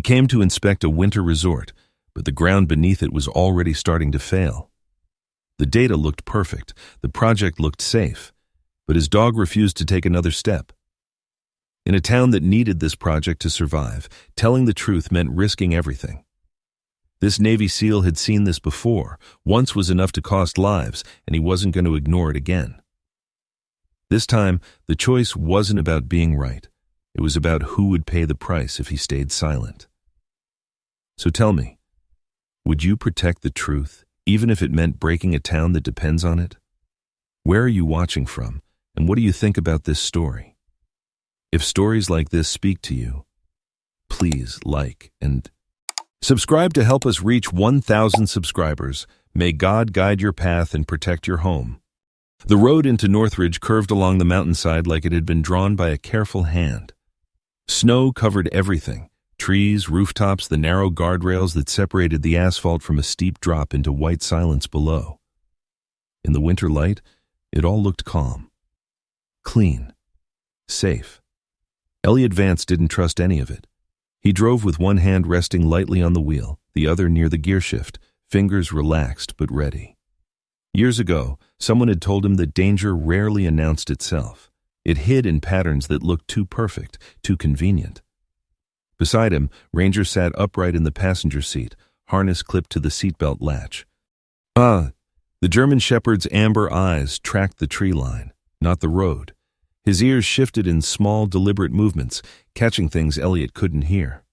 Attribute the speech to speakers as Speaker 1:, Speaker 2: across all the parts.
Speaker 1: He came to inspect a winter resort, but the ground beneath it was already starting to fail. The data looked perfect, the project looked safe, but his dog refused to take another step. In a town that needed this project to survive, telling the truth meant risking everything. This Navy SEAL had seen this before. Once was enough to cost lives, and he wasn't going to ignore it again. This time, the choice wasn't about being right. It was about who would pay the price if he stayed silent. So tell me, would you protect the truth, even if it meant breaking a town that depends on it? Where are you watching from, and what do you think about this story? If stories like this speak to you, please like and subscribe to help us reach 1,000 subscribers. May God guide your path and protect your home. The road into Northridge curved along the mountainside like it had been drawn by a careful hand. Snow covered everything: trees, rooftops, the narrow guardrails that separated the asphalt from a steep drop into white silence below. In the winter light, it all looked calm, clean, safe. Elliot Vance didn't trust any of it. He drove with one hand resting lightly on the wheel, the other near the gearshift, fingers relaxed but ready. Years ago, someone had told him that danger rarely announced itself. It hid in patterns that looked too perfect, too convenient. Beside him, Ranger sat upright in the passenger seat, harness clipped to the seatbelt latch. The German Shepherd's amber eyes tracked the tree line, not the road. His ears shifted in small, deliberate movements, catching things Elliot couldn't hear.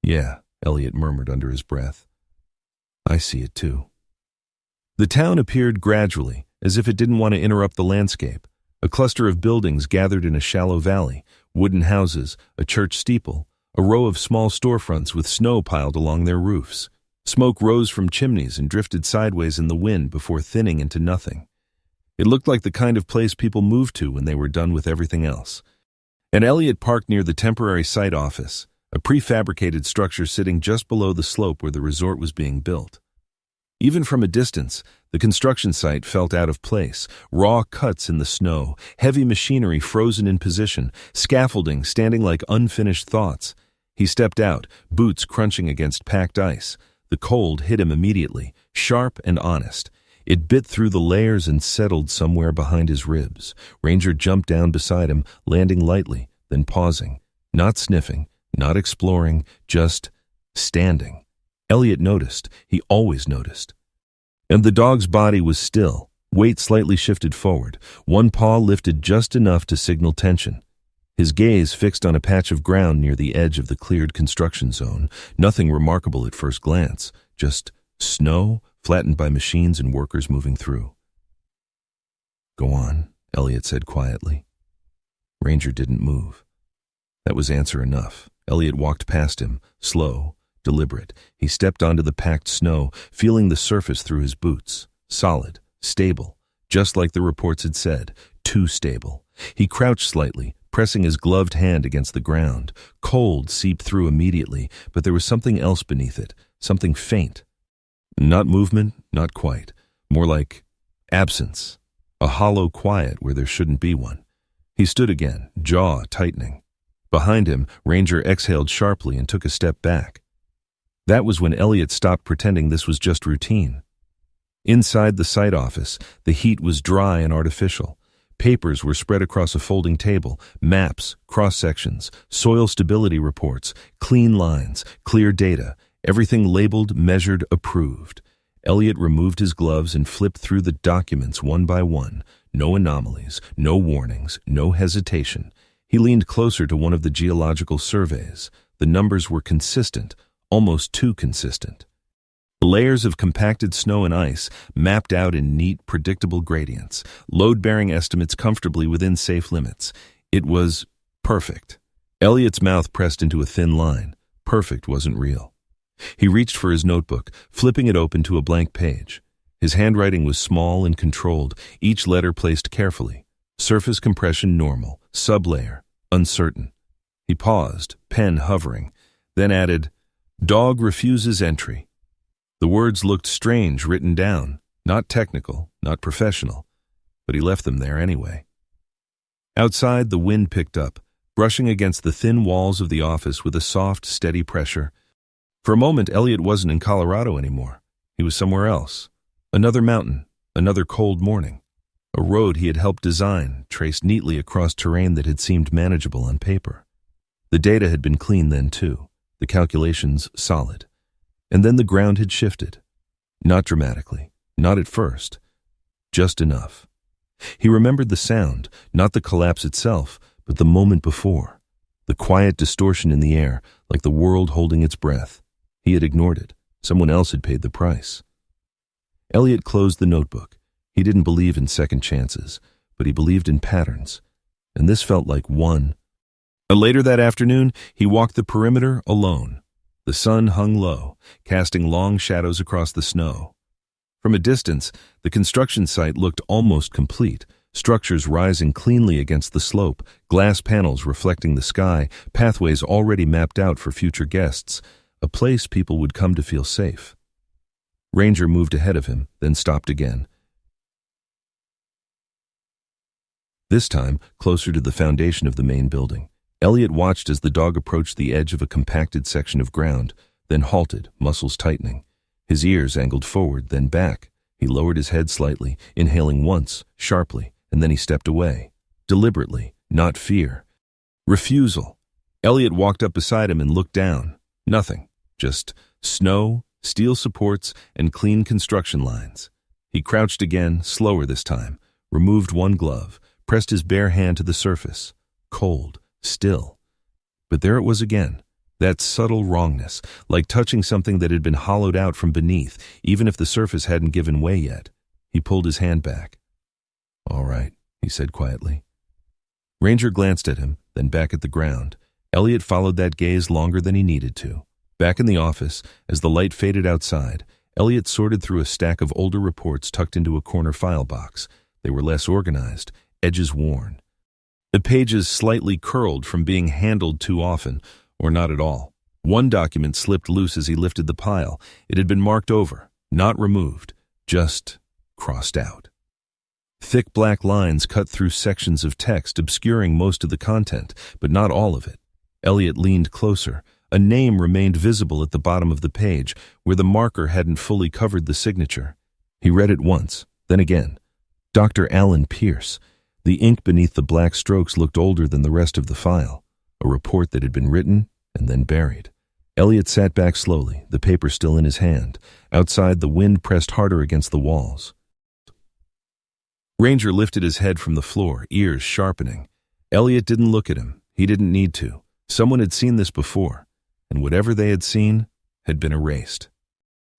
Speaker 1: "Yeah," Elliot murmured under his breath. "I see it too." The town appeared gradually, as if it didn't want to interrupt the landscape. A cluster of buildings gathered in a shallow valley, wooden houses, a church steeple, a row of small storefronts with snow piled along their roofs. Smoke rose from chimneys and drifted sideways in the wind before thinning into nothing. It looked like the kind of place people moved to when they were done with everything else. And Elliot parked near the temporary site office, a prefabricated structure sitting just below the slope where the resort was being built. Even from a distance, the construction site felt out of place: raw cuts in the snow, heavy machinery frozen in position, scaffolding standing like unfinished thoughts. He stepped out, boots crunching against packed ice. The cold hit him immediately, sharp and honest. It bit through the layers and settled somewhere behind his ribs. Ranger jumped down beside him, landing lightly, then pausing, not sniffing, not exploring, just standing. Elliot noticed. He always noticed. And the dog's body was still, weight slightly shifted forward, one paw lifted just enough to signal tension. His gaze fixed on a patch of ground near the edge of the cleared construction zone. Nothing remarkable at first glance, just snow, flattened by machines and workers moving through. "Go on," Elliot said quietly. Ranger didn't move. That was answer enough. Elliot walked past him, slow, deliberate. He stepped onto the packed snow, feeling the surface through his boots. Solid, stable, just like the reports had said, too stable. He crouched slightly, pressing his gloved hand against the ground. Cold seeped through immediately, but there was something else beneath it, something faint. Not movement, not quite. More like absence, a hollow quiet where there shouldn't be one. He stood again, jaw tightening. Behind him, Ranger exhaled sharply and took a step back. That was when Elliot stopped pretending this was just routine. Inside the site office, the heat was dry and artificial. Papers were spread across a folding table, maps, cross-sections, soil stability reports, clean lines, clear data, everything labeled, measured, approved. Elliot removed his gloves and flipped through the documents one by one. No anomalies, no warnings, no hesitation. He leaned closer to one of the geological surveys. The numbers were consistent, almost too consistent. Layers of compacted snow and ice mapped out in neat, predictable gradients, load-bearing estimates comfortably within safe limits. It was perfect. Elliot's mouth pressed into a thin line. Perfect wasn't real. He reached for his notebook, flipping it open to a blank page. His handwriting was small and controlled, each letter placed carefully. Surface compression normal, sublayer uncertain. He paused, pen hovering, then added, "Dog refuses entry." The words looked strange written down, not technical, not professional, but he left them there anyway. Outside, the wind picked up. brushing against the thin walls of the office with a soft, steady pressure. For a moment, Elliot wasn't in Colorado anymore. He was somewhere else. Another mountain, another cold morning. A road he had helped design, traced neatly across terrain that had seemed manageable on paper. The data had been clean then, too, the calculations solid. And then the ground had shifted. Not dramatically, not at first. Just enough. He remembered the sound, not the collapse itself, but the moment before. The quiet distortion in the air, like the world holding its breath. He had ignored it. Someone else had paid the price. Elliot closed the notebook. He didn't believe in second chances, but he believed in patterns. And this felt like one. Later that afternoon, he walked the perimeter alone. The sun hung low, casting long shadows across the snow. From a distance, the construction site looked almost complete, structures rising cleanly against the slope, glass panels reflecting the sky, pathways already mapped out for future guests, a place people would come to feel safe. Ranger moved ahead of him, then stopped again. This time, closer to the foundation of the main building. Elliot watched as the dog approached the edge of a compacted section of ground, then halted, muscles tightening. His ears angled forward, then back. He lowered his head slightly, inhaling once, sharply, and then he stepped away. Deliberately, not fear. Refusal. Elliot walked up beside him and looked down. Nothing. Just snow, steel supports, and clean construction lines. He crouched again, slower this time, removed one glove, pressed his bare hand to the surface. Cold. Still. But there it was again, that subtle wrongness, like touching something that had been hollowed out from beneath, even if the surface hadn't given way yet. He pulled his hand back. "All right," he said quietly. Ranger glanced at him, then back at the ground. Elliot followed that gaze longer than he needed to. Back in the office, as the light faded outside, Elliot sorted through a stack of older reports tucked into a corner file box. They were less organized, edges worn. The pages slightly curled from being handled too often, or not at all. One document slipped loose as he lifted the pile. It had been marked over, not removed, just crossed out. Thick black lines cut through sections of text, obscuring most of the content, but not all of it. Elliot leaned closer. A name remained visible at the bottom of the page, where the marker hadn't fully covered the signature. He read it once, then again. Dr. Alan Pierce. The ink beneath the black strokes looked older than the rest of the file, a report that had been written and then buried. Elliot sat back slowly, the paper still in his hand. Outside, the wind pressed harder against the walls. Ranger lifted his head from the floor, ears sharpening. Elliot didn't look at him. He didn't need to. Someone had seen this before, and whatever they had seen had been erased.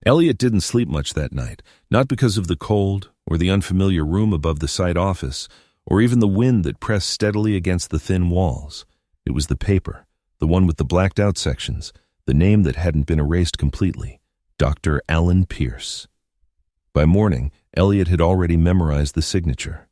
Speaker 1: Elliot didn't sleep much that night, not because of the cold or the unfamiliar room above the site office, or even the wind that pressed steadily against the thin walls. It was the paper, the one with the blacked-out sections, the name that hadn't been erased completely, Dr. Alan Pierce. By morning, Elliot had already memorized the signature.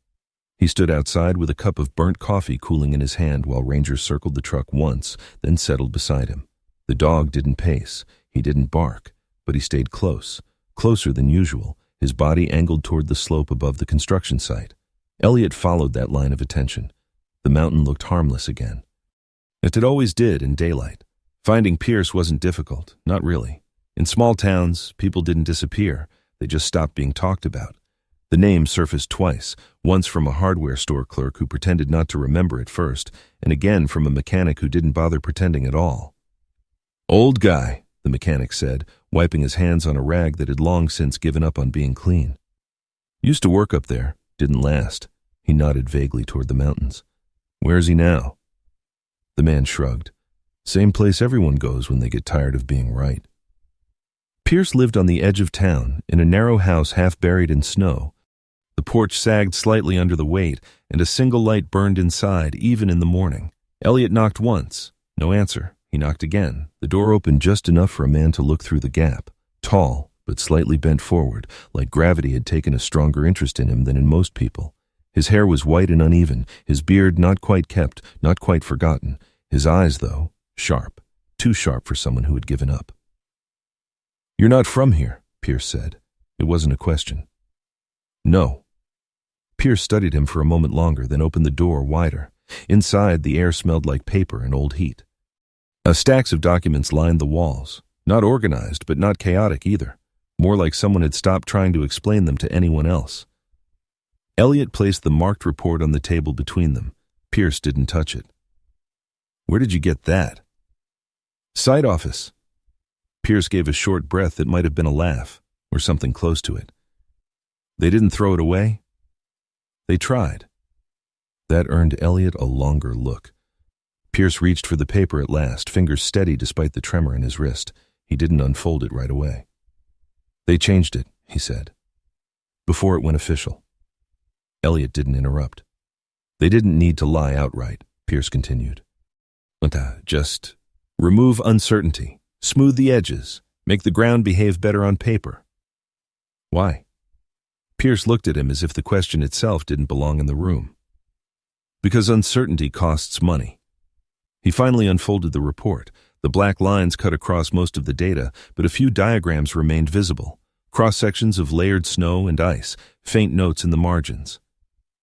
Speaker 1: He stood outside with a cup of burnt coffee cooling in his hand while Ranger circled the truck once, then settled beside him. The dog didn't pace, he didn't bark, but he stayed close, closer than usual, his body angled toward the slope above the construction site. Elliot followed that line of attention. The mountain looked harmless again. As it always did in daylight. Finding Pierce wasn't difficult, not really. In small towns, people didn't disappear. They just stopped being talked about. The name surfaced twice, once from a hardware store clerk who pretended not to remember at first, and again from a mechanic who didn't bother pretending at all. "Old guy," the mechanic said, wiping his hands on a rag that had long since given up on being clean. "Used to work up there. Didn't last." He nodded vaguely toward the mountains. "Where's he now?" The man shrugged. "Same place everyone goes when they get tired of being right." Pierce lived on the edge of town, in a narrow house half buried in snow. The porch sagged slightly under the weight, and a single light burned inside, even in the morning. Elliot knocked once. No answer. He knocked again. The door opened just enough for a man to look through the gap. Tall, but slightly bent forward, like gravity had taken a stronger interest in him than in most people. His hair was white and uneven, his beard not quite kept, not quite forgotten. His eyes, though, sharp. Too sharp for someone who had given up. "You're not from here," Pierce said. It wasn't a question. "No." Pierce studied him for a moment longer, then opened the door wider. Inside, the air smelled like paper and old heat. Stacks of documents lined the walls, not organized but not chaotic either, more like someone had stopped trying to explain them to anyone else. Elliot placed the marked report on the table between them. Pierce didn't touch it. "Where did you get that?" "Site office." Pierce gave a short breath that might have been a laugh, or something close to it. "They didn't throw it away?" "They tried." That earned Elliot a longer look. Pierce reached for the paper at last, fingers steady despite the tremor in his wrist. He didn't unfold it right away. "They changed it," he said, "before it went official." Elliot didn't interrupt. "They didn't need to lie outright," Pierce continued. "Just remove uncertainty, smooth the edges, make the ground behave better on paper." "Why?" Pierce looked at him as if the question itself didn't belong in the room. "Because uncertainty costs money." He finally unfolded the report. The black lines cut across most of the data, but a few diagrams remained visible. Cross-sections of layered snow and ice, faint notes in the margins.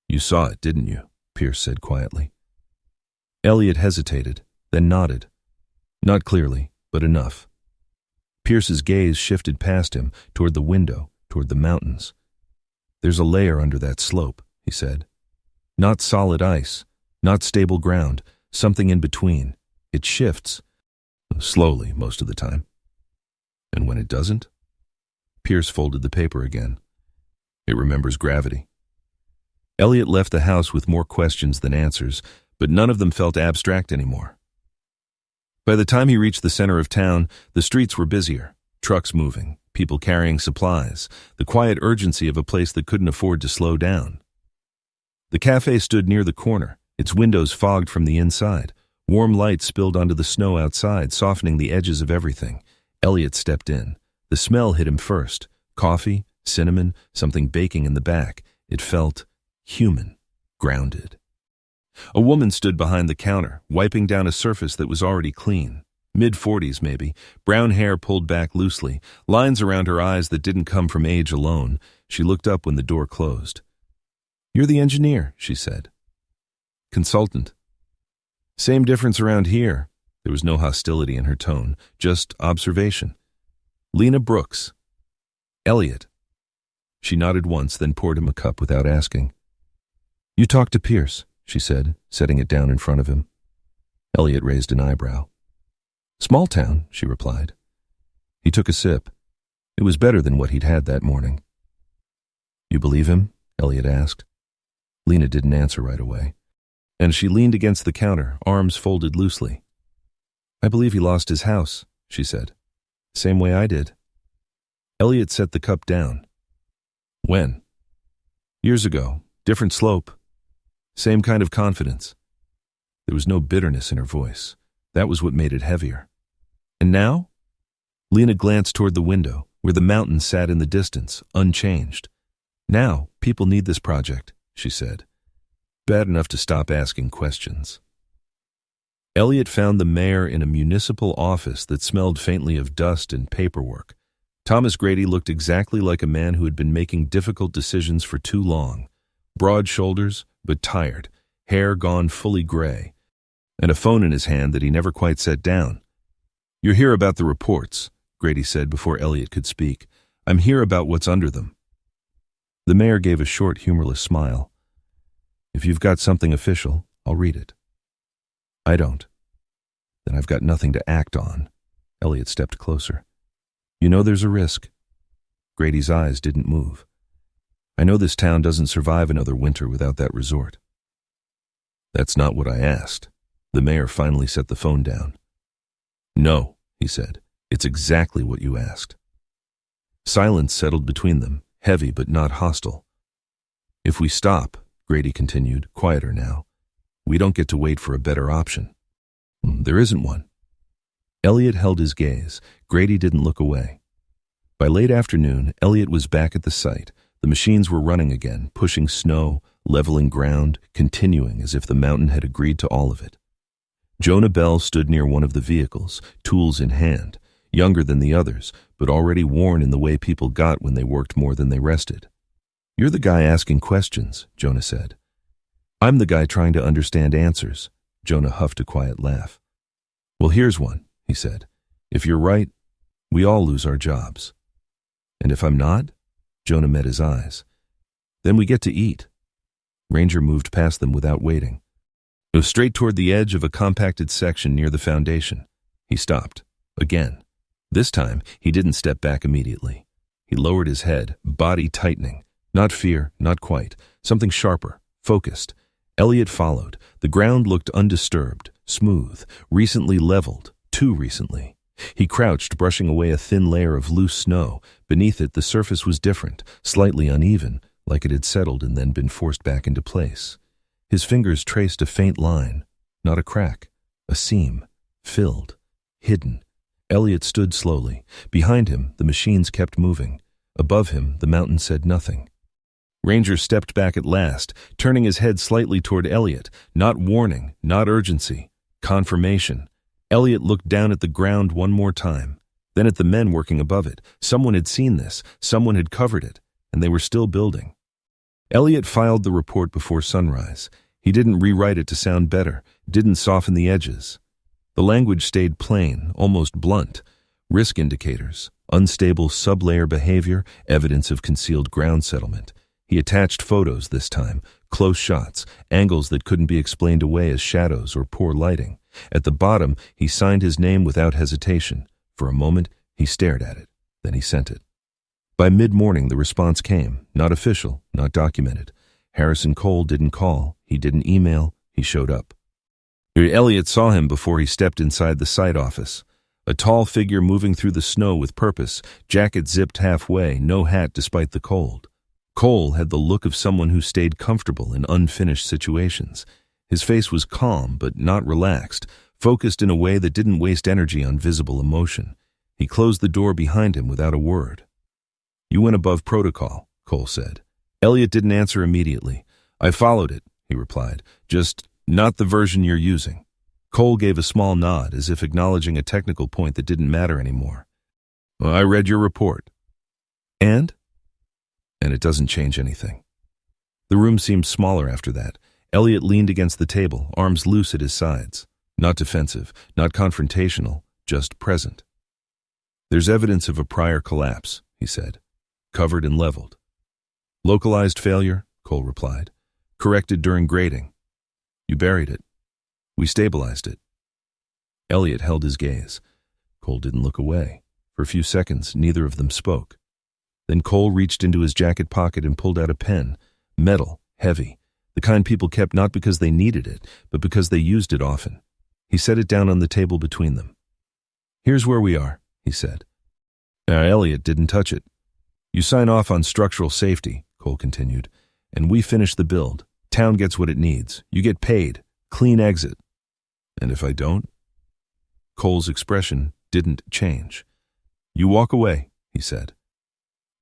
Speaker 1: "You saw it, didn't you?" Pierce said quietly. Elliot hesitated, then nodded. Not clearly, but enough. Pierce's gaze shifted past him, toward the window, toward the mountains. "There's a layer under that slope," he said. "Not solid ice, not stable ground, something in between. It shifts. Slowly, most of the time." "And when it doesn't?" Pierce folded the paper again. "It remembers gravity." Elliot left the house with more questions than answers, but none of them felt abstract anymore. By the time he reached the center of town, the streets were busier, trucks moving, people carrying supplies, the quiet urgency of a place that couldn't afford to slow down. The cafe stood near the corner, its windows fogged from the inside. Warm light spilled onto the snow outside, softening the edges of everything. Elliot stepped in. The smell hit him first. Coffee, cinnamon, something baking in the back. It felt human, grounded. A woman stood behind the counter, wiping down a surface that was already clean. Mid-40s maybe, brown hair pulled back loosely, lines around her eyes that didn't come from age alone. She looked up when the door closed. "You're the engineer," she said. "Consultant." "Same difference around here." There was no hostility in her tone, just observation. "Lena Brooks." "Elliot." She nodded once, then poured him a cup without asking. "You talked to Pierce," she said, setting it down in front of him. Elliot raised an eyebrow. "Small town," she replied. He took a sip. It was better than what he'd had that morning. "You believe him?" Elliot asked. Lena didn't answer right away, and she leaned against the counter, arms folded loosely. "I believe he lost his house," she said. "Same way I did." Elliot set the cup down. "When?" "Years ago. Different slope. Same kind of confidence." There was no bitterness in her voice. That was what made it heavier. "And now?" Lena glanced toward the window, where the mountain sat in the distance, unchanged. "Now, people need this project," she said. Bad enough to stop asking questions. Elliot found the mayor in a municipal office that smelled faintly of dust and paperwork. Thomas Grady looked exactly like a man who had been making difficult decisions for too long. Broad shoulders, but tired, hair gone fully gray, and a phone in his hand that he never quite set down. "You're here about the reports," Grady said before Elliot could speak. "I'm here about what's under them." The mayor gave a short, humorless smile. "If you've got something official, I'll read it." "I don't." "Then I've got nothing to act on." Elliot stepped closer. "You know there's a risk." Grady's eyes didn't move. "I know this town doesn't survive another winter without that resort." "That's not what I asked." The mayor finally set the phone down. "No," he said. "It's exactly what you asked." Silence settled between them, heavy but not hostile. "If we stop," Grady continued, quieter now, "we don't get to wait for a better option." "There isn't one." Elliot held his gaze. Grady didn't look away. By late afternoon, Elliot was back at the site. The machines were running again, pushing snow, leveling ground, continuing as if the mountain had agreed to all of it. Jonah Bell stood near one of the vehicles, tools in hand, younger than the others, but already worn in the way people got when they worked more than they rested. "You're the guy asking questions," Jonah said. I'm the guy trying to understand answers. Jonah huffed a quiet laugh. Well, here's one, he said. If you're right, we all lose our jobs. And if I'm not? Jonah met his eyes. Then we get to eat. Ranger moved past them without waiting. It was straight toward the edge of a compacted section near the foundation. He stopped. Again. This time, he didn't step back immediately. He lowered his head, body tightening. Not fear, not quite. Something sharper, focused. Elliot followed. The ground looked undisturbed, smooth, recently leveled, too recently. He crouched, brushing away a thin layer of loose snow. Beneath it, the surface was different, slightly uneven, like it had settled and then been forced back into place. His fingers traced a faint line, not a crack, a seam, filled, hidden. Elliot stood slowly. Behind him, the machines kept moving. Above him, the mountain said nothing. Ranger stepped back at last, turning his head slightly toward Elliot. Not warning, not urgency. Confirmation. Elliot looked down at the ground one more time, then at the men working above it. Someone had seen this, someone had covered it, and they were still building. Elliot filed the report before sunrise. He didn't rewrite it to sound better, didn't soften the edges. The language stayed plain, almost blunt. Risk indicators, unstable sublayer behavior, evidence of concealed ground settlement. He attached photos this time, close shots, angles that couldn't be explained away as shadows or poor lighting. At the bottom, he signed his name without hesitation. For a moment, he stared at it. Then he sent it. By mid-morning, the response came, not official, not documented. Harrison Cole didn't call, he didn't email, he showed up. Elliot saw him before he stepped inside the site office. A tall figure moving through the snow with purpose, jacket zipped halfway, no hat despite the cold. Cole had the look of someone who stayed comfortable in unfinished situations. His face was calm but not relaxed, focused in a way that didn't waste energy on visible emotion. He closed the door behind him without a word. You went above protocol, Cole said. Elliot didn't answer immediately. I followed it, he replied. Just not the version you're using. Cole gave a small nod, as if acknowledging a technical point that didn't matter anymore. Well, I read your report. And? And it doesn't change anything. The room seemed smaller after that. Elliot leaned against the table, arms loose at his sides. Not defensive, not confrontational, just present. There's evidence of a prior collapse, he said. Covered and leveled. Localized failure, Cole replied. Corrected during grading. You buried it. We stabilized it. Elliot held his gaze. Cole didn't look away. For a few seconds, neither of them spoke. Then Cole reached into his jacket pocket and pulled out a pen. Metal, heavy. The kind people kept not because they needed it, but because they used it often. He set it down on the table between them. Here's where we are, he said. Elliot didn't touch it. You sign off on structural safety, Cole continued, and we finish the build. Town gets what it needs. You get paid. Clean exit. And if I don't? Cole's expression didn't change. You walk away, he said.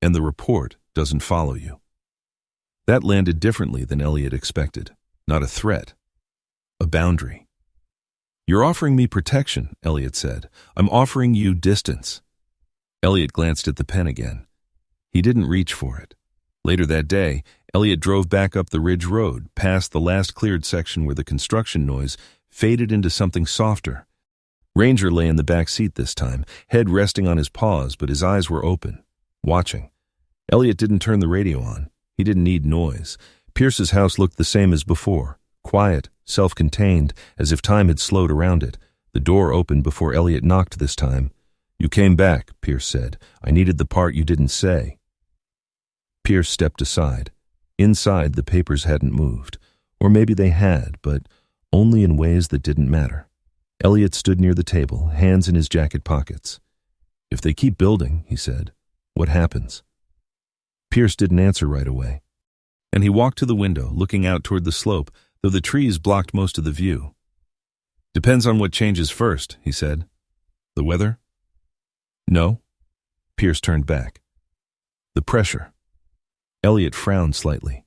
Speaker 1: And the report doesn't follow you. That landed differently than Elliot expected. Not a threat. A boundary. You're offering me protection, Elliot said. I'm offering you distance. Elliot glanced at the pen again. He didn't reach for it. Later that day, Elliot drove back up the ridge road, past the last cleared section where the construction noise faded into something softer. Ranger lay in the back seat this time, head resting on his paws, but his eyes were open, watching. Elliot didn't turn the radio on. He didn't need noise. Pierce's house looked the same as before, quiet, self-contained, as if time had slowed around it. The door opened before Elliot knocked this time. You came back, Pierce said. I needed the part you didn't say. Pierce stepped aside. Inside, the papers hadn't moved. Or maybe they had, but only in ways that didn't matter. Elliot stood near the table, hands in his jacket pockets. If they keep building, he said, what happens? Pierce didn't answer right away. And he walked to the window, looking out toward the slope, though the trees blocked most of the view. Depends on what changes first, he said. The weather? No. Pierce turned back. The pressure. Elliot frowned slightly.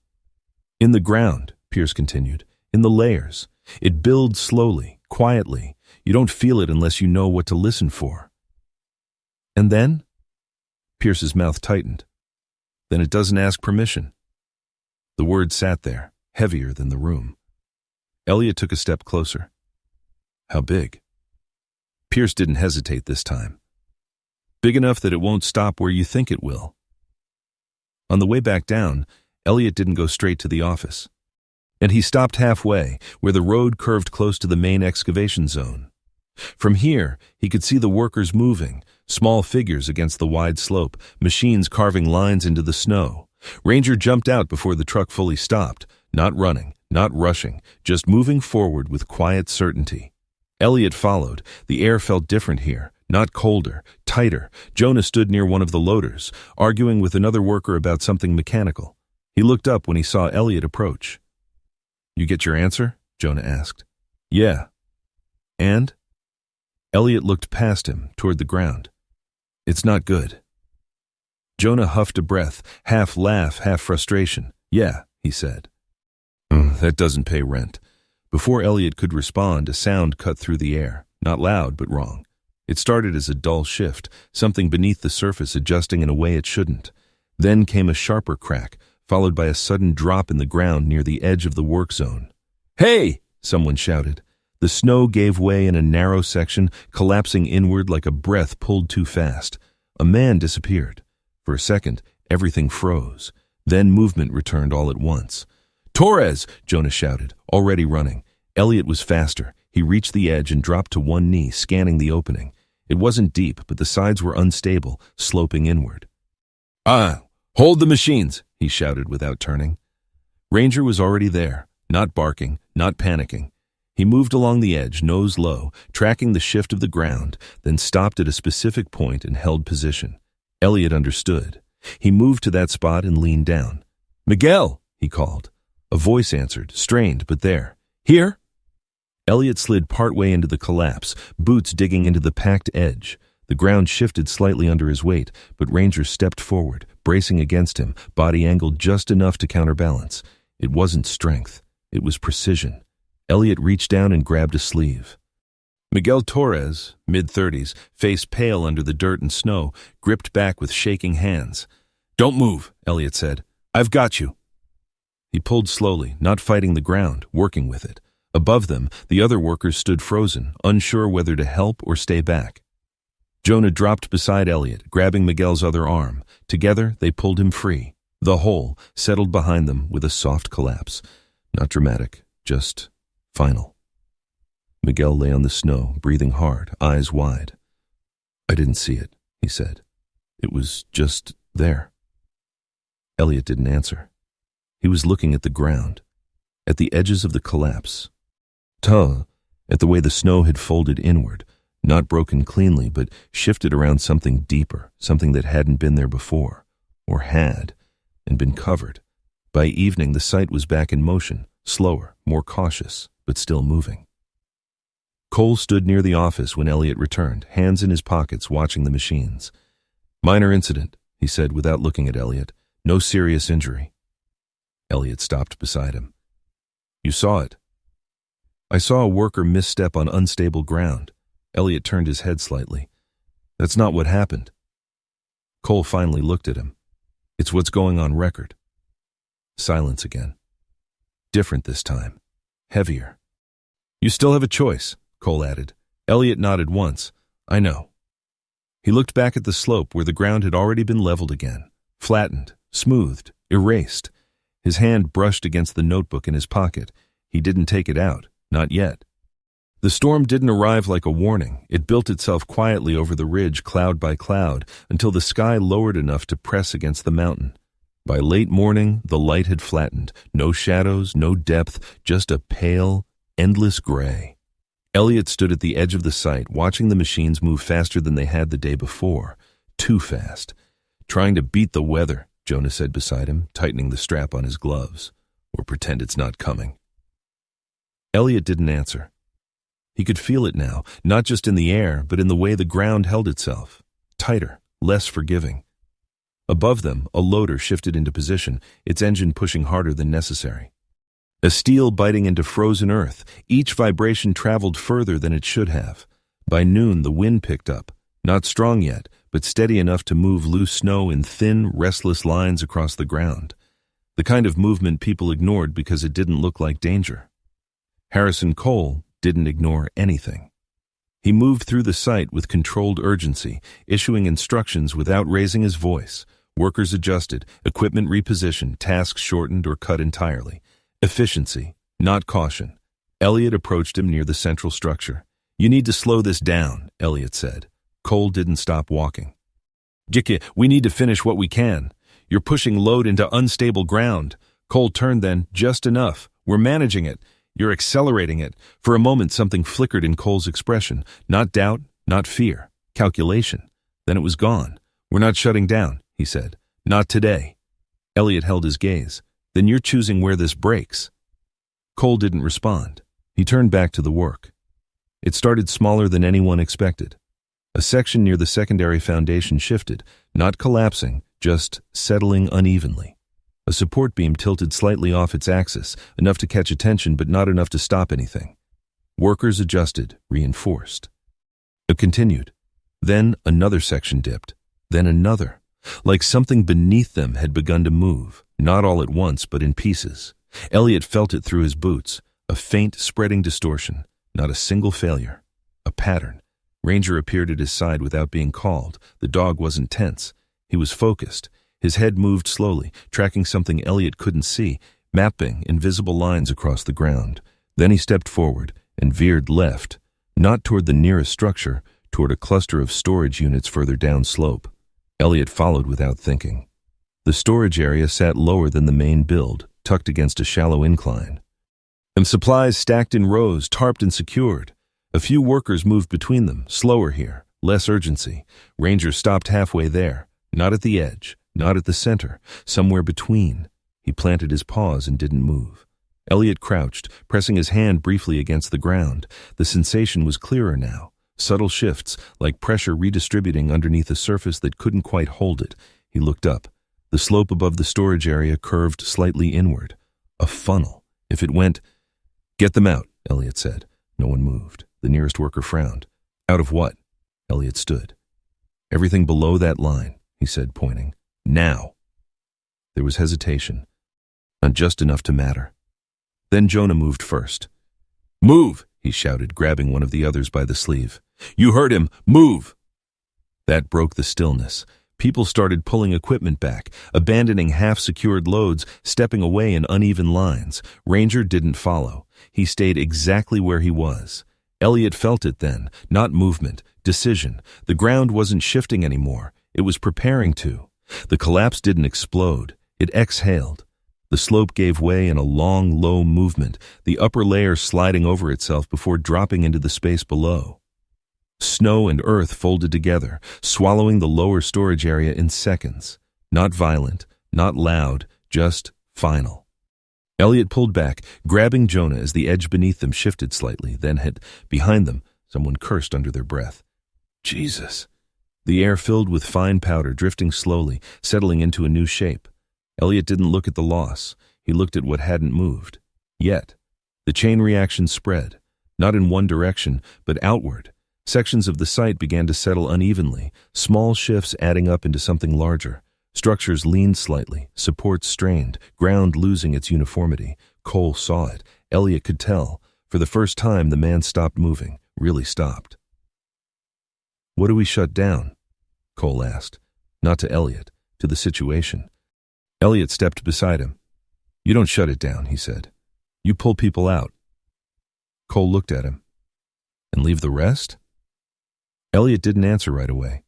Speaker 1: In the ground, Pierce continued, in the layers. It builds slowly, quietly. You don't feel it unless you know what to listen for. And then? Pierce's mouth tightened. Then it doesn't ask permission. The word sat there, heavier than the room. Elliot took a step closer. How big? Pierce didn't hesitate this time. Big enough that it won't stop where you think it will. On the way back down, Elliot didn't go straight to the office. And he stopped halfway, where the road curved close to the main excavation zone. From here, he could see the workers moving, small figures against the wide slope, machines carving lines into the snow. Ranger jumped out before the truck fully stopped, not running, not rushing, just moving forward with quiet certainty. Elliot followed. The air felt different here, not colder, tighter. Jonah stood near one of the loaders, arguing with another worker about something mechanical. He looked up when he saw Elliot approach. "You get your answer?" Jonah asked. "Yeah." "And?" Elliot looked past him, toward the ground. "It's not good." Jonah huffed a breath, half laugh, half frustration. "Yeah," he said. That doesn't pay rent." Before Elliot could respond, a sound cut through the air. Not loud, but wrong. It started as a dull shift, something beneath the surface adjusting in a way it shouldn't. Then came a sharper crack, followed by a sudden drop in the ground near the edge of the work zone. "Hey!" someone shouted. The snow gave way in a narrow section, collapsing inward like a breath pulled too fast. A man disappeared. For a second, everything froze. Then movement returned all at once. "Torres!" Jonah shouted, already running. Elliot was faster. He reached the edge and dropped to one knee, scanning the opening. It wasn't deep, but the sides were unstable, sloping inward. Hold the machines!" he shouted without turning. Ranger was already there, not barking, not panicking. He moved along the edge, nose low, tracking the shift of the ground, then stopped at a specific point and held position. Elliot understood. He moved to that spot and leaned down. "Miguel!" he called. A voice answered, strained, but there. "Here?" Elliot slid partway into the collapse, boots digging into the packed edge. The ground shifted slightly under his weight, but Ranger stepped forward, bracing against him, body angled just enough to counterbalance. It wasn't strength. It was precision. Elliot reached down and grabbed a sleeve. Miguel Torres, mid-30s, face pale under the dirt and snow, gripped back with shaking hands. "Don't move," Elliot said. "I've got you." He pulled slowly, not fighting the ground, working with it. Above them, the other workers stood frozen, unsure whether to help or stay back. Jonah dropped beside Elliot, grabbing Miguel's other arm. Together, they pulled him free. The hole settled behind them with a soft collapse. Not dramatic, just final. Miguel lay on the snow, breathing hard, eyes wide. "I didn't see it," he said. "It was just there." Elliot didn't answer. He was looking at the ground, at the edges of the collapse. At the way the snow had folded inward, not broken cleanly, but shifted around something deeper, something that hadn't been there before, or had, and been covered. By evening, the site was back in motion, slower, more cautious, but still moving. Cole stood near the office when Elliot returned, hands in his pockets, watching the machines. "Minor incident," he said without looking at Elliot. "No serious injury." Elliot stopped beside him. "You saw it." "I saw a worker misstep on unstable ground." Elliot turned his head slightly. "That's not what happened." Cole finally looked at him. "It's what's going on record." Silence again. Different this time. Heavier. "You still have a choice," Cole added. Elliot nodded once. "I know." He looked back at the slope where the ground had already been leveled again, flattened, smoothed, erased. His hand brushed against the notebook in his pocket. He didn't take it out, not yet. The storm didn't arrive like a warning. It built itself quietly over the ridge, cloud by cloud, until the sky lowered enough to press against the mountain. By late morning, the light had flattened. No shadows, no depth, just a pale, endless gray. Elliot stood at the edge of the site, watching the machines move faster than they had the day before. Too fast. "Trying to beat the weather," Jonah said beside him, tightening the strap on his gloves. "Or pretend it's not coming." Elliot didn't answer. He could feel it now, not just in the air, but in the way the ground held itself. Tighter, less forgiving. Above them, a loader shifted into position, its engine pushing harder than necessary. A steel biting into frozen earth, each vibration traveled further than it should have. By noon, the wind picked up, not strong yet, but steady enough to move loose snow in thin, restless lines across the ground. The kind of movement people ignored because it didn't look like danger. Harrison Cole didn't ignore anything. He moved through the site with controlled urgency, issuing instructions without raising his voice. Workers adjusted, equipment repositioned, tasks shortened or cut entirely. Efficiency, not caution. Elliot approached him near the central structure. "You need to slow this down," Elliot said. Cole didn't stop walking. "Jicke, we need to finish what we can. You're pushing load into unstable ground." Cole turned then, "Just enough. We're managing it. You're accelerating it." For a moment something flickered in Cole's expression. Not doubt, not fear. Calculation. Then it was gone. "We're not shutting down," he said. "Not today." Elliot held his gaze. "Then you're choosing where this breaks." Cole didn't respond. He turned back to the work. It started smaller than anyone expected. A section near the secondary foundation shifted, not collapsing, just settling unevenly. A support beam tilted slightly off its axis, enough to catch attention but not enough to stop anything. Workers adjusted, reinforced. It continued. Then another section dipped. Then another. Like something beneath them had begun to move, not all at once but in pieces. Elliot felt it through his boots. A faint, spreading distortion. Not a single failure. A pattern. Ranger appeared at his side without being called. The dog wasn't tense. He was focused. His head moved slowly, tracking something Elliot couldn't see, mapping invisible lines across the ground. Then he stepped forward and veered left, not toward the nearest structure, toward a cluster of storage units further downslope. Elliot followed without thinking. The storage area sat lower than the main build, tucked against a shallow incline. And supplies stacked in rows, tarped and secured. A few workers moved between them, slower here, less urgency. Ranger stopped halfway there, not at the edge, not at the center, somewhere between. He planted his paws and didn't move. Elliot crouched, pressing his hand briefly against the ground. The sensation was clearer now. Subtle shifts, like pressure redistributing underneath a surface that couldn't quite hold it. He looked up. The slope above the storage area curved slightly inward. A funnel. If it went... "Get them out," Elliot said. No one moved. The nearest worker frowned. "Out of what?" Elliot stood. "Everything below that line," he said, pointing. "Now." There was hesitation. Not just enough to matter. Then Jonah moved first. "Move!" he shouted, grabbing one of the others by the sleeve. "You heard him! Move!" That broke the stillness. People started pulling equipment back, abandoning half-secured loads, stepping away in uneven lines. Ranger didn't follow. He stayed exactly where he was. Elliot felt it then, not movement, decision. The ground wasn't shifting anymore. It was preparing to. The collapse didn't explode. It exhaled. The slope gave way in a long, low movement, the upper layer sliding over itself before dropping into the space below. Snow and earth folded together, swallowing the lower storage area in seconds. Not violent, not loud, just final. Elliot pulled back, grabbing Jonah as the edge beneath them shifted slightly, then hit. Behind them, someone cursed under their breath. "Jesus." The air filled with fine powder, drifting slowly, settling into a new shape. Elliot didn't look at the loss. He looked at what hadn't moved. Yet. The chain reaction spread, not in one direction, but outward. Sections of the site began to settle unevenly, small shifts adding up into something larger. Structures leaned slightly, supports strained, ground losing its uniformity. Cole saw it. Elliot could tell. For the first time, the man stopped moving, really stopped. "What do we shut down?" Cole asked. Not to Elliot, to the situation. Elliot stepped beside him. "You don't shut it down," he said. "You pull people out." Cole looked at him. "And leave the rest?" Elliot didn't answer right away.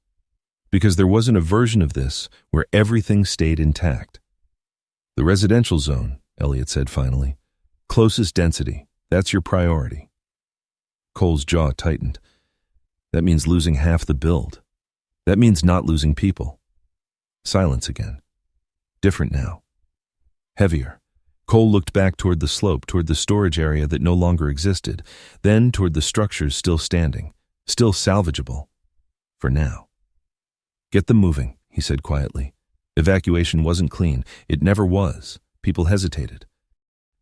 Speaker 1: Because there wasn't a version of this where everything stayed intact. "The residential zone," Elliot said finally. "Closest density. That's your priority." Cole's jaw tightened. That means losing half the build. That means not losing people. Silence again. Different now. Heavier. Cole looked back toward the slope, toward the storage area that no longer existed, then toward the structures still standing, still salvageable. For now. "Get them moving," he said quietly. Evacuation wasn't clean. It never was. People hesitated.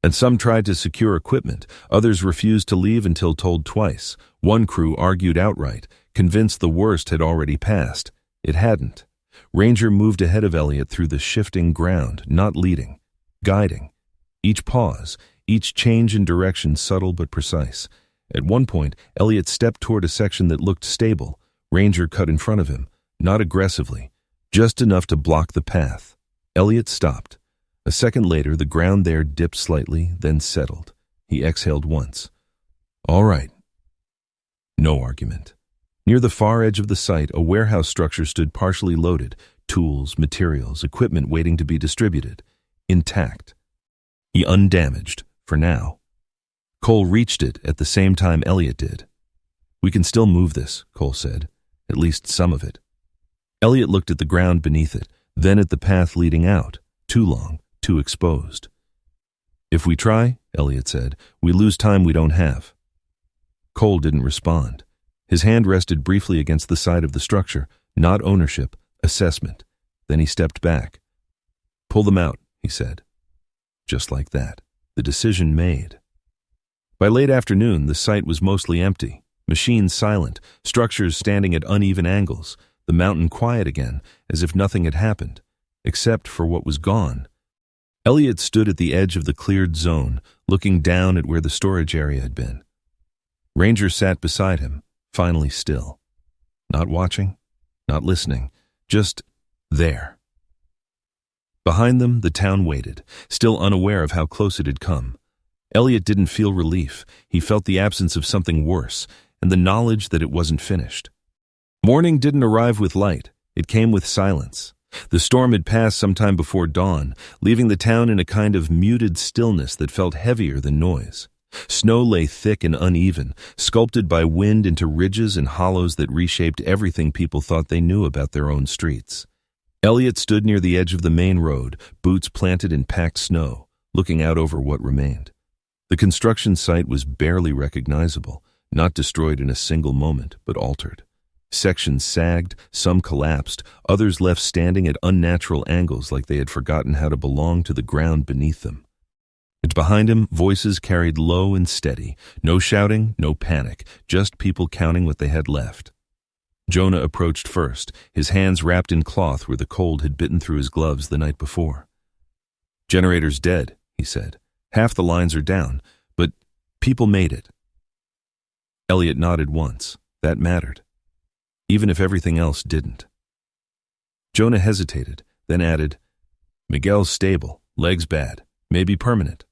Speaker 1: And some tried to secure equipment. Others refused to leave until told twice. One crew argued outright, convinced the worst had already passed. It hadn't. Ranger moved ahead of Elliot through the shifting ground, not leading, guiding. Each pause, each change in direction subtle but precise. At one point, Elliot stepped toward a section that looked stable. Ranger cut in front of him, not aggressively, just enough to block the path. Elliot stopped. A second later, the ground there dipped slightly, then settled. He exhaled once. All right. No argument. Near the far edge of the site, a warehouse structure stood partially loaded, tools, materials, equipment waiting to be distributed, intact. He undamaged, for now. Cole reached it at the same time Elliot did. We can still move this, Cole said, at least some of it. Elliot looked at the ground beneath it, then at the path leading out, too long, too exposed. If we try, Elliot said, we lose time we don't have. Cole didn't respond. His hand rested briefly against the side of the structure, not ownership, assessment. Then he stepped back. Pull them out, he said. Just like that, the decision made. By late afternoon, the site was mostly empty, machines silent, structures standing at uneven angles, the mountain quiet again, as if nothing had happened, except for what was gone. Elliot stood at the edge of the cleared zone, looking down at where the storage area had been. Ranger sat beside him, finally still. Not watching, not listening, just there. Behind them, the town waited, still unaware of how close it had come. Elliot didn't feel relief. He felt the absence of something worse, and the knowledge that it wasn't finished. Morning didn't arrive with light. It came with silence. The storm had passed sometime before dawn, leaving the town in a kind of muted stillness that felt heavier than noise. Snow lay thick and uneven, sculpted by wind into ridges and hollows that reshaped everything people thought they knew about their own streets. Elliot stood near the edge of the main road, boots planted in packed snow, looking out over what remained. The construction site was barely recognizable, not destroyed in a single moment, but altered. Sections sagged, some collapsed, others left standing at unnatural angles like they had forgotten how to belong to the ground beneath them. And behind him, voices carried low and steady. No shouting, no panic, just people counting what they had left. Jonah approached first, his hands wrapped in cloth where the cold had bitten through his gloves the night before. "Generator's dead," he said. "Half the lines are down, but people made it." Elliot nodded once. That mattered, even if everything else didn't. Jonah hesitated, then added, "Miguel's stable, legs bad, maybe permanent."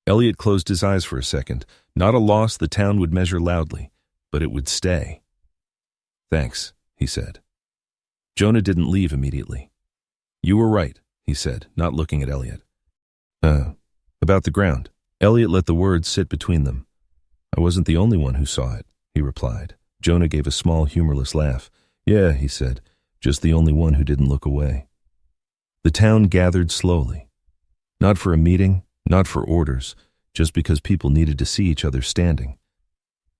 Speaker 1: Elliot closed his eyes for a second. Not a loss the town would measure loudly, but it would stay. "Thanks," he said. Jonah didn't leave immediately. "You were right," he said, not looking at Elliot. About the ground." Elliot let the words sit between them. "I wasn't the only one who saw it," he replied. Jonah gave a small, humorless laugh. "Yeah," he said, "just the only one who didn't look away." The town gathered slowly. Not for a meeting, not for orders, just because people needed to see each other standing.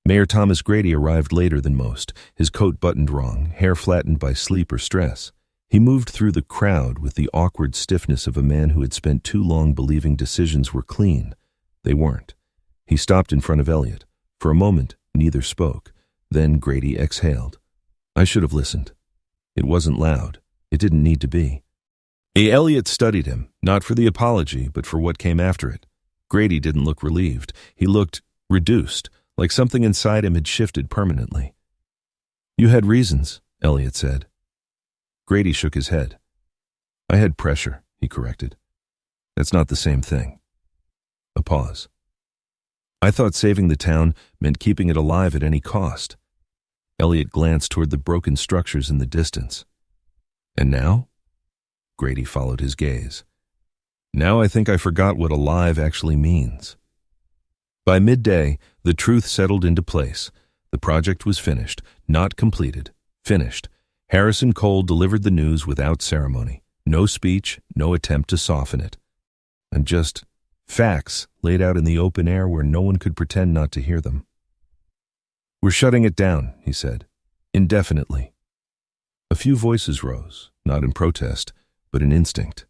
Speaker 1: Mayor Thomas Grady arrived later than most, his coat buttoned wrong, hair flattened by sleep or stress. He moved through the crowd with the awkward stiffness of a man who had spent too long believing decisions were clean. They weren't. He stopped in front of Elliot. For a moment, neither spoke. Then Grady exhaled. "I should have listened. It wasn't loud. It didn't need to be." Elliot studied him, not for the apology, but for what came after it. Grady didn't look relieved. He looked reduced, like something inside him had shifted permanently. "You had reasons," Elliot said. Grady shook his head. "I had pressure," he corrected. "That's not the same thing." A pause. "I thought saving the town meant keeping it alive at any cost." Elliot glanced toward the broken structures in the distance. "And now?" Grady followed his gaze. "Now I think I forgot what alive actually means." By midday, the truth settled into place. The project was finished, not completed, finished. Harrison Cole delivered the news without ceremony. No speech, no attempt to soften it. And just facts laid out in the open air where no one could pretend not to hear them. "We're shutting it down," he said, "indefinitely." A few voices rose, not in protest, but in instinct.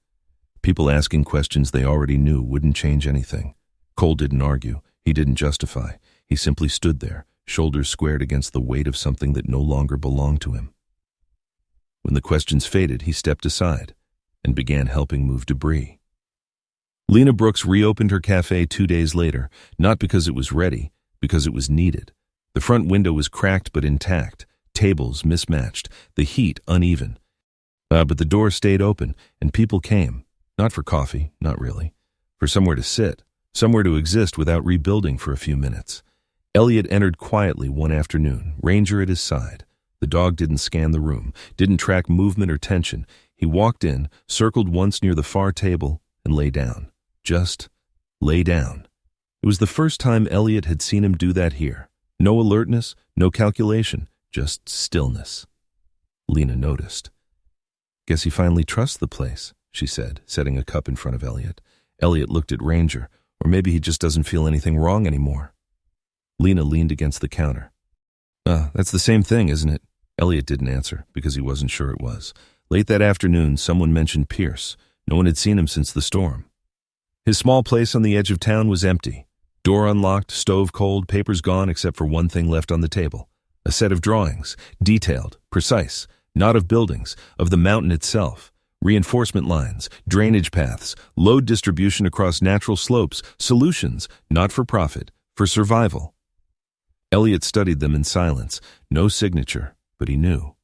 Speaker 1: People asking questions they already knew wouldn't change anything. Cole didn't argue. He didn't justify. He simply stood there, shoulders squared against the weight of something that no longer belonged to him. When the questions faded, he stepped aside and began helping move debris. Lena Brooks reopened her cafe 2 days later, not because it was ready, because it was needed. The front window was cracked but intact, tables mismatched, the heat uneven. But the door stayed open, and people came. Not for coffee, not really. For somewhere to sit, somewhere to exist without rebuilding for a few minutes. Elliot entered quietly one afternoon, Ranger at his side. The dog didn't scan the room, didn't track movement or tension. He walked in, circled once near the far table, and lay down. Just lay down. It was the first time Elliot had seen him do that here. No alertness, no calculation, just stillness. Lena noticed. "Guess he finally trusts the place," she said, setting a cup in front of Elliot. Elliot looked at Ranger, or maybe he just doesn't feel anything wrong anymore. Lena leaned against the counter. That's the same thing, isn't it?" Elliot didn't answer, because he wasn't sure it was. Late that afternoon, someone mentioned Pierce. No one had seen him since the storm. His small place on the edge of town was empty. Door unlocked, stove cold, papers gone except for one thing left on the table. A set of drawings, detailed, precise, not of buildings, of the mountain itself. Reinforcement lines, drainage paths, load distribution across natural slopes, solutions, not for profit, for survival. Elliot studied them in silence. No signature, but he knew.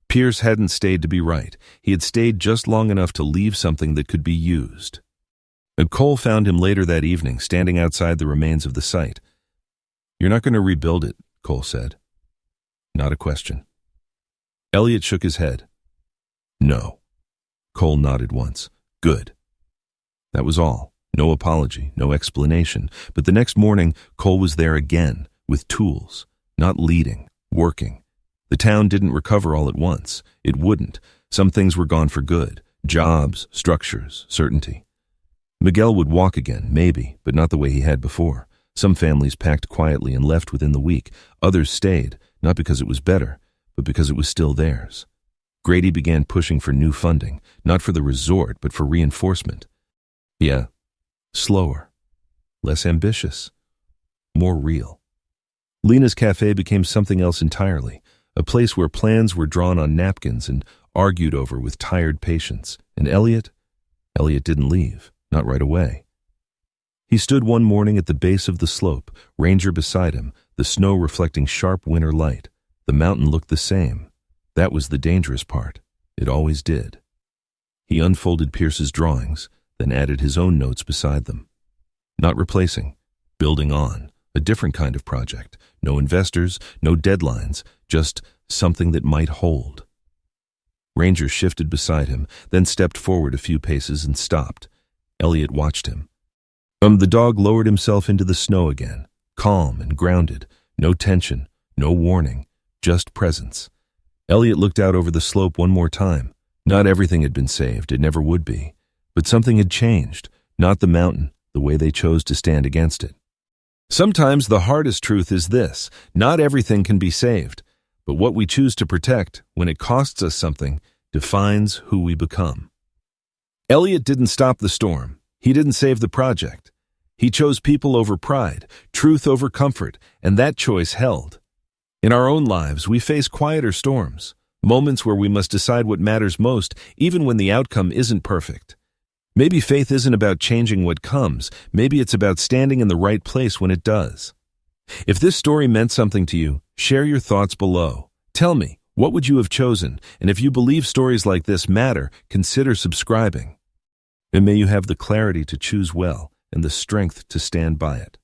Speaker 1: Pierce hadn't stayed to be right. He had stayed just long enough to leave something that could be used. And Cole found him later that evening, standing outside the remains of the site. "You're not going to rebuild it," Cole said. Not a question. Elliot shook his head. "No." Cole nodded once. "Good." That was all. No apology, no explanation. But the next morning, Cole was there again, with tools, not leading, working. The town didn't recover all at once. It wouldn't. Some things were gone for good. Jobs, structures, certainty. Miguel would walk again, maybe, but not the way he had before. Some families packed quietly and left within the week. Others stayed, not because it was better, but because it was still theirs. Grady began pushing for new funding, not for the resort, but for reinforcement. Yeah, slower, less ambitious, more real. Lena's cafe became something else entirely, a place where plans were drawn on napkins and argued over with tired patience. And Elliot didn't leave, not right away. He stood one morning at the base of the slope, Ranger beside him, the snow reflecting sharp winter light. The mountain looked the same. That was the dangerous part. It always did. He unfolded Pierce's drawings, then added his own notes beside them. Not replacing, building on, a different kind of project. No investors, no deadlines, just something that might hold. Ranger shifted beside him, then stepped forward a few paces and stopped. Elliot watched him. The dog lowered himself into the snow again, calm and grounded, no tension, no warning, just presence. Elliot looked out over the slope one more time. Not everything had been saved, it never would be. But something had changed, not the mountain, the way they chose to stand against it. Sometimes the hardest truth is this: not everything can be saved, but what we choose to protect, when it costs us something, defines who we become. Elliot didn't stop the storm. He didn't save the project. He chose people over pride, truth over comfort, and that choice held. In our own lives, we face quieter storms, moments where we must decide what matters most, even when the outcome isn't perfect. Maybe faith isn't about changing what comes. Maybe it's about standing in the right place when it does. If this story meant something to you, share your thoughts below. Tell me, what would you have chosen? And if you believe stories like this matter, consider subscribing. And may you have the clarity to choose well and the strength to stand by it.